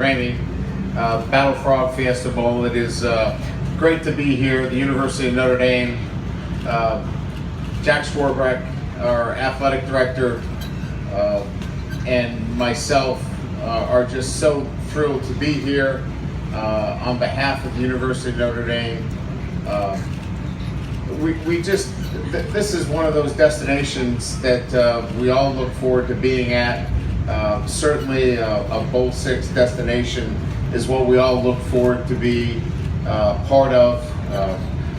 training, Battle Frog Fiesta Bowl. It is great to be here at the University of Notre Dame. Jack Swarbrick, our athletic director, and myself are just so thrilled to be here on behalf of the University of Notre Dame. This is one of those destinations that we all look forward to being at. Certainly a Bowl 6 destination is what we all look forward to be part of.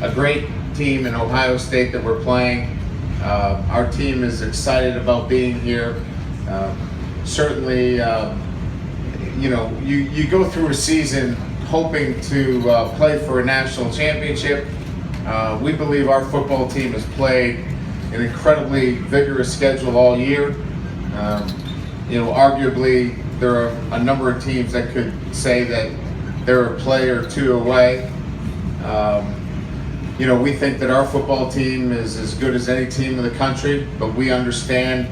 A great team in Ohio State that we're playing. Our team is excited about being here. Certainly, you go through a season hoping to play for a national championship. We believe our football team has played an incredibly vigorous schedule all year. Arguably, there are a number of teams that could say that they're a play or two away. We think that our football team is as good as any team in the country, but we understand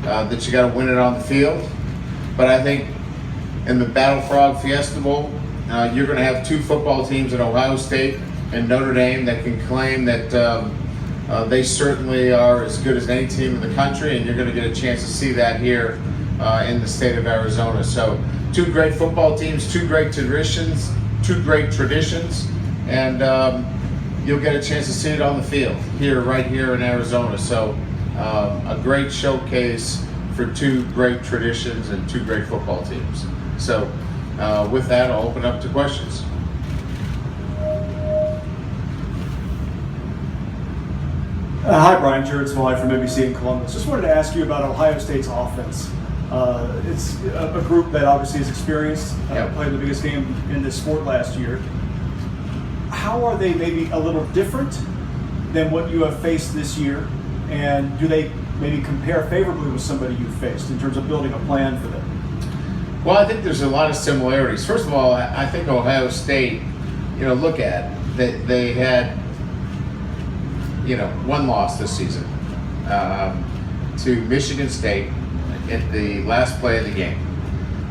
that you got to win it on the field. But I think in the Battle Frog Fiesta Bowl, you're going to have two football teams in Ohio State and Notre Dame that can claim that they certainly are as good as any team in the country, and you're going to get a chance to see that here in the state of Arizona. So two great football teams, two great traditions, and you'll get a chance to see it on the field right here in Arizona. So a great showcase for two great traditions and two great football teams. So with that, I'll open up to questions. Hi, Brian. Jared Smalley from NBC in Columbus. Just wanted to ask you about Ohio State's offense. It's a group that obviously is experienced, played the biggest game in this sport last year. How are they maybe a little different than what you have faced this year? And do they maybe compare favorably with somebody you've faced in terms of building a plan for them? Well, I think there's a lot of similarities. First of all, I think Ohio State, look at it. They had one loss this season to Michigan State at the last play of the game.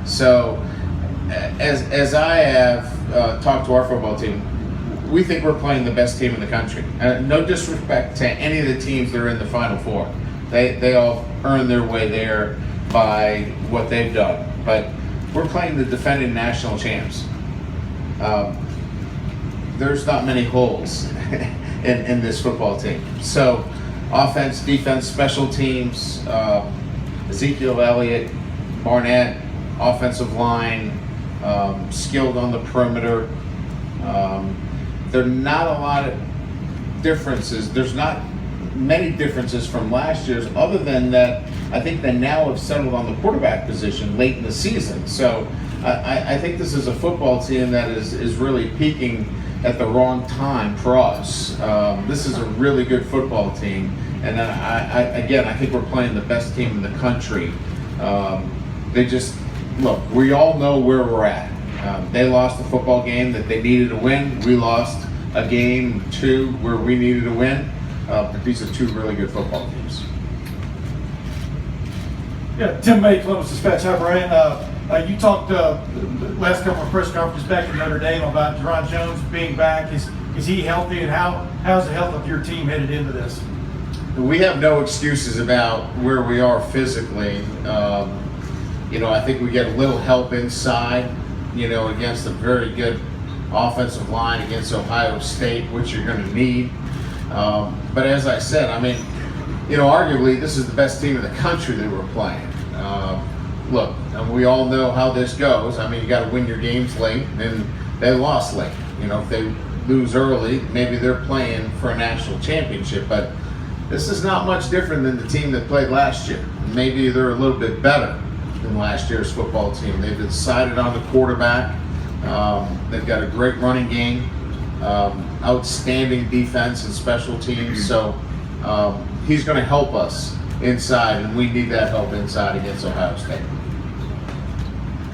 So as I have talked to our football team, we think we're playing the best team in the country. No disrespect to any of the teams that are in the Final Four. They all earned their way there by what they've done. But we're playing the defending national champs. There's not many holes in this football team. So offense, defense, special teams, Ezekiel Elliott, Barnett, offensive line, skilled on the perimeter. There are not a lot of differences. There's not many differences from last year's, other than that I think they now have settled on the quarterback position late in the season. So I think this is a football team that is really peaking at the wrong time for us. This is a really good football team, and I think we're playing the best team in the country. We all know where we're at. They lost the football game that they needed to win. We lost a game two where we needed to win. But these are two really good football teams. Yeah, Tim May, Columbus Dispatch. Hi, Brian. You talked last couple of press conferences back in Notre Dame about Jerron Jones being back. Is he healthy, and how's the health of your team headed into this? We have no excuses about where we are physically. I think we get a little help inside, against a very good offensive line against Ohio State, which you're going to need. But as I said, arguably this is the best team in the country that we're playing. Look, we all know how this goes. You got to win your games late, and they lost late. If they lose early, maybe they're playing for a national championship. But this is not much different than the team that played last year. Maybe they're a little bit better than last year's football team. They've decided on the quarterback. They've got a great running game. Outstanding defense and special teams, so he's going to help us inside, and we need that help inside against Ohio State.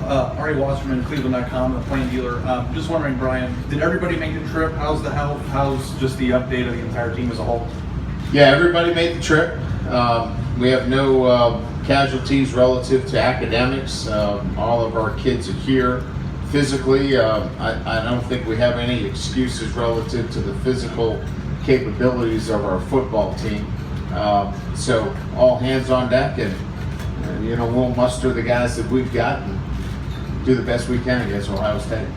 Ari Wasserman, cleveland.com, a plane dealer. Just wondering, Brian, did everybody make the trip? How's the health? How's just the update of the entire team as a whole? Yeah, everybody made the trip. We have no casualties relative to academics. All of our kids are here physically, I don't think we have any excuses relative to the physical capabilities of our football team. So all hands on deck, and we'll muster the guys that we've got and do the best we can against Ohio State.